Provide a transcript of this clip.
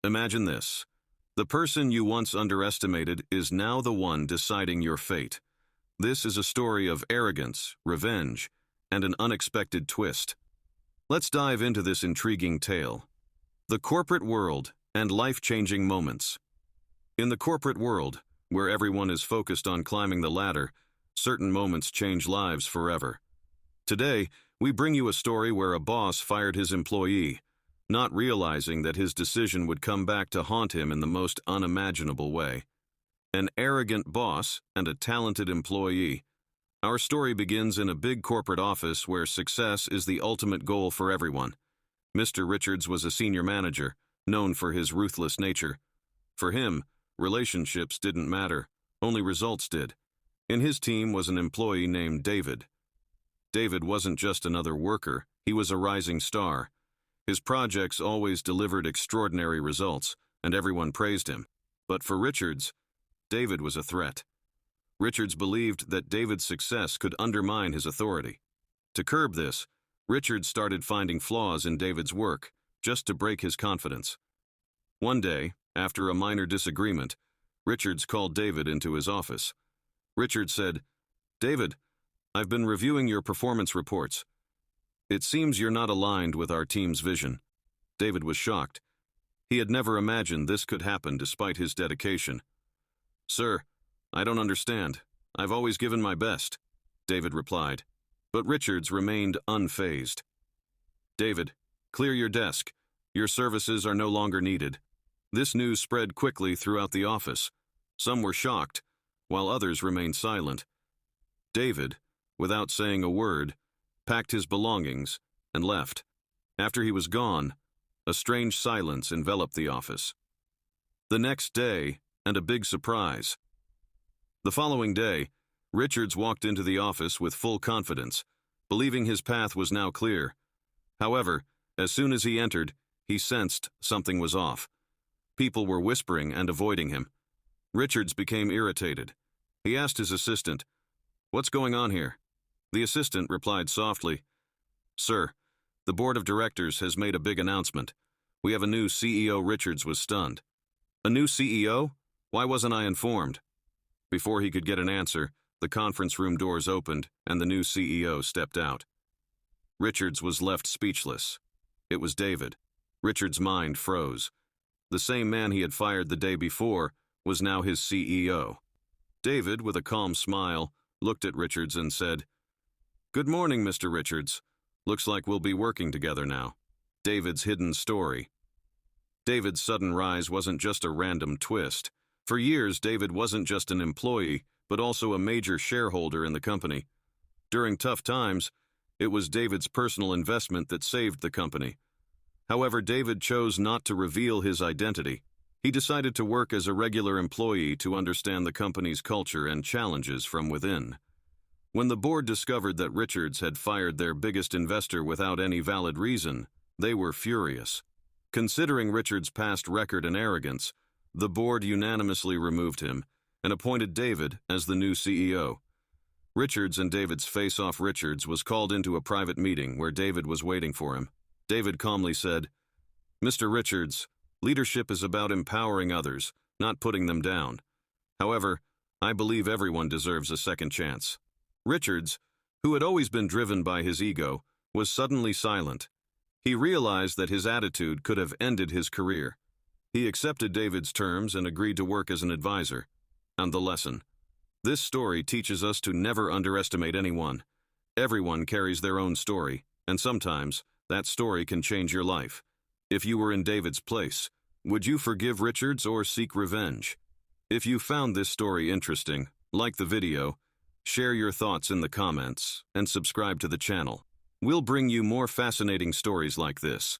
Imagine this. The person you once underestimated is now the one deciding your fate. This is a story of arrogance, revenge, and an unexpected twist. Let's dive into this intriguing tale. The corporate world and life-changing moments. In the corporate world, where everyone is focused on climbing the ladder, certain moments change lives forever. Today, we bring you a story where a boss fired his employee, not realizing that his decision would come back to haunt him in the most unimaginable way. An arrogant boss and a talented employee. Our story begins in a big corporate office where success is the ultimate goal for everyone. Mr. Richards was a senior manager, known for his ruthless nature. For him, relationships didn't matter, only results did. In his team was an employee named David. David wasn't just another worker, he was a rising star. His projects always delivered extraordinary results, and everyone praised him. But for Richards, David was a threat. Richards believed that David's success could undermine his authority. To curb this, Richards started finding flaws in David's work, just to break his confidence. One day, after a minor disagreement, Richards called David into his office. Richards said, "David, I've been reviewing your performance reports. It seems you're not aligned with our team's vision." David was shocked. He had never imagined this could happen despite his dedication. "Sir, I don't understand. I've always given my best," David replied. But Richards remained unfazed. "David, clear your desk. Your services are no longer needed." This news spread quickly throughout the office. Some were shocked, while others remained silent. David, without saying a word, packed his belongings and left. After he was gone, a strange silence enveloped the office. The next day, and a big surprise. The following day, Richards walked into the office with full confidence, believing his path was now clear. However, as soon as he entered, he sensed something was off. People were whispering and avoiding him. Richards became irritated. He asked his assistant, "What's going on here?" The assistant replied softly, "Sir, the board of directors has made a big announcement. We have a new CEO." Richards was stunned. "A new CEO? Why wasn't I informed?" Before he could get an answer, the conference room doors opened and the new CEO stepped out. Richards was left speechless. It was David. Richards' mind froze. The same man he had fired the day before was now his CEO. David, with a calm smile, looked at Richards and said, "Good morning, Mr. Richards. Looks like we'll be working together now." David's hidden story. David's sudden rise wasn't just a random twist. For years, David wasn't just an employee, but also a major shareholder in the company. During tough times, it was David's personal investment that saved the company. However, David chose not to reveal his identity. He decided to work as a regular employee to understand the company's culture and challenges from within. When the board discovered that Richards had fired their biggest investor without any valid reason, they were furious. Considering Richards' past record and arrogance, the board unanimously removed him and appointed David as the new CEO. Richards and David's face-off. Richards was called into a private meeting where David was waiting for him. David calmly said, "Mr. Richards, leadership is about empowering others, not putting them down. However, I believe everyone deserves a second chance." Richards, who had always been driven by his ego, was suddenly silent. He realized that his attitude could have ended his career. He accepted David's terms and agreed to work as an advisor. And the lesson. This story teaches us to never underestimate anyone. Everyone carries their own story, and sometimes that story can change your life. If you were in David's place, would you forgive Richards or seek revenge? If you found this story interesting, like the video, share your thoughts in the comments, and subscribe to the channel. We'll bring you more fascinating stories like this.